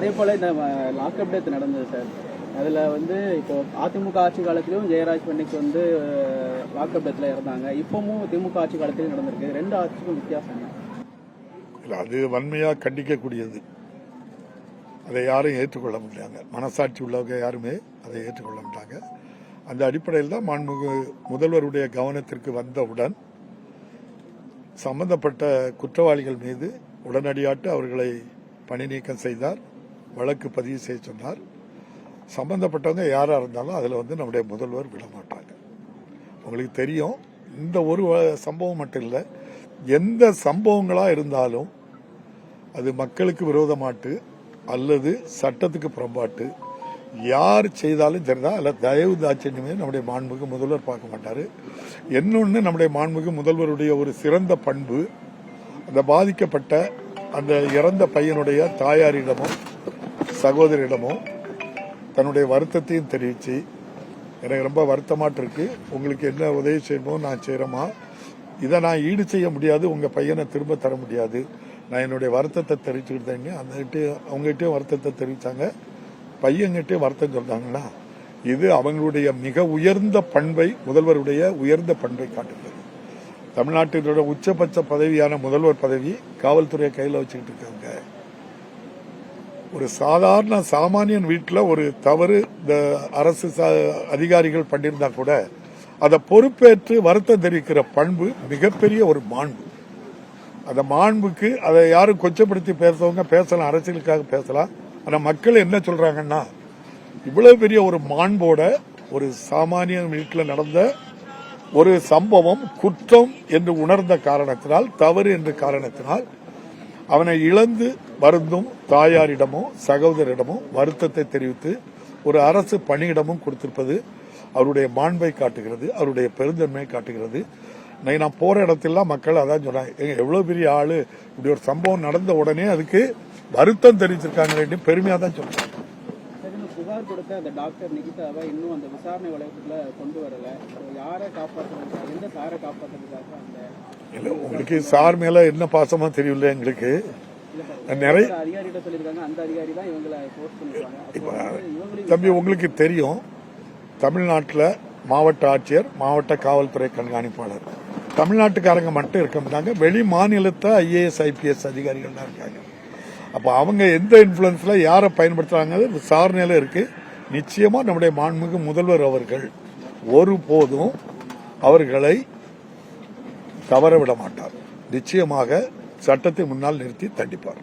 அதே போல இந்த லாக்அப் டெத் நடந்தது சார். அதுல இப்போ அதிமுக ஆட்சி காலத்திலும் ஜெயராஜ் பண்ணிக்கு லாக்அப் டெத்ல இறந்தாங்க. இப்பவும் திமுக ஆட்சி காலத்திலும் நடந்திருக்கு. ரெண்டு ஆட்சிக்கும் வித்தியாசம் இல்ல, அது வன்மையா கண்டிக்கக்கூடியது. அதை யாரும் ஏற்றுக்கொள்ள முடியாங்க. மனசாட்சி உள்ளவங்க யாருமே அதை ஏற்றுக்கொள்ள மாட்டாங்க. அந்த அடிப்படையில் தான் மாண்புமிகு முதல்வருடைய கவனத்திற்கு வந்தவுடன் சம்பந்தப்பட்ட குற்றவாளிகள் மீது உடனடியாக அவர்களை பணி நீக்கம் செய்தார், வழக்கு பதிவு செய்ய சொன்னார். சம்பந்தப்பட்டவங்க யாரா இருந்தாலும் அதுல நம்முடைய முதல்வர் விட மாட்டாங்க. உங்களுக்கு தெரியும், இந்த ஒரு சம்பவம் மட்டும் இல்ல, எந்த சம்பவங்களா இருந்தாலும் அது மக்களுக்கு விரோதமாட்டு அல்லது சட்டத்துக்கு புறம்பாட்டு யார் செய்தாலும் சரிதான், அல்ல தயவு தாட்சியமே நம்முடைய மாண்புமிகு முதல்வர் பார்க்க மாட்டாரு. இன்னொன்னு, நம்முடைய மாண்புமிகு முதல்வருடைய ஒரு சிறந்த பண்பு, அந்த பாதிக்கப்பட்ட அந்த இறந்த பையனுடைய தாயாரிடமும் சகோதரிடமும் தன்னுடைய வருத்தத்தையும் தெரிவிச்சு, எனக்கு ரொம்ப வருத்தமாட்டு இருக்கு, உங்களுக்கு என்ன உதவி செய்யணுமோ நான் செய்யறேமா, இதை நான் ஈடு செய்ய முடியாது, உங்க பையனை திரும்ப தர முடியாது, நான் என்னுடைய வருத்தத்தை தெரிவிச்சுக்கிட்டேங்க. அவங்ககிட்டயும் வருத்தத்தை தெரிவிச்சாங்க, பையன்கிட்டயும் வருத்தம் சொல்றாங்கன்னா, இது அவங்களுடைய மிக உயர்ந்த பண்பை, முதல்வருடைய உயர்ந்த பண்பை காட்டுகிறது. தமிழ்நாட்டினுடைய உச்சபட்ச பதவியான முதல்வர் பதவி காவல்துறையை கையில் வச்சுக்கிட்டு இருக்காங்க. ஒரு சாதாரண சாமானியன் வீட்டில் ஒரு தவறு இந்த அரசு அதிகாரிகள் பண்ணியிருந்தா கூட அதை பொறுப்பேற்று வருத்தம் தெரிவிக்கிற பண்பு மிகப்பெரிய ஒரு மாண்பு. அந்த மாண்புக்கு அதை யாரும் கொச்சப்படுத்தி பேசுறவங்க பேசலாம், அரசியலுக்காக பேசலாம். ஆனா மக்கள் என்ன சொல்றாங்கன்னா, இவ்வளவு பெரிய ஒரு மாண்போட ஒரு சாமானியன் வீட்டில் நடந்த ஒரு சம்பவம் குற்றம் என்று உணர்ந்த காரணத்தினால், தவறு என்ற காரணத்தினால் அவனை இழந்து வருந்தும் தாயாரிடமோ சகோதரிடமோ வருத்தத்தை தெரிவித்து ஒரு அரசு பணியிடமும் கொடுத்திருப்பது அவருடைய மாண்பை காட்டுகிறது, அவருடைய பெருந்தன்மையை காட்டுகிறது. நான் போற இடத்திலாம் மக்கள் அதான் சொன்னாங்க, எவ்வளவு பெரிய ஆளு, இப்படி ஒரு சம்பவம் நடந்த உடனே அதுக்கு வருத்தம் தெரிவிச்சிருக்காங்க, பெருமையா தான் சொல்றாங்க. புகார் கொடுத்த அந்த டாக்டர் நிகிதாவை இன்னும் அந்த விசாரணை வளையத்துல கொண்டு வரல. யாரை காப்பாற்றுறதுக்காக, எந்த சாரை காப்பாற்றுறதுக்காக அந்த இல்ல, உங்களுக்கு சார் மேல என்ன பாசமா தெரியல எங்களுக்கு. நிறைய அதிகாரிகிட்ட சொல்லியிருக்காங்க, அந்த அதிகாரி தான் இவங்களை போஸ்ட் பண்ணிருக்காங்க. தம்பி, உங்களுக்கு தெரியும், தமிழ்நாட்டில் மாவட்ட ஆட்சியர், மாவட்ட காவல்துறை கண்காணிப்பாளர் தமிழ்நாட்டுக்காரங்க மட்டும் இருக்க மாட்டாங்க, வெளி மாநிலத்தை IAS IPS அதிகாரிகள் தான் இருக்காங்க. அப்ப அவங்க எந்த இன்ஃபுளுன்ஸ்ல யாரை பயன்படுத்துறாங்க விசாரணையில இருக்கு. நிச்சயமா நம்முடைய மாண்புமிகு முதல்வர் அவர்கள் ஒருபோதும் அவர்களை தவற விட மாட்டார். நிச்சயமாக சட்டத்தை முன்னால் நிறுத்தி தண்டிப்பார்.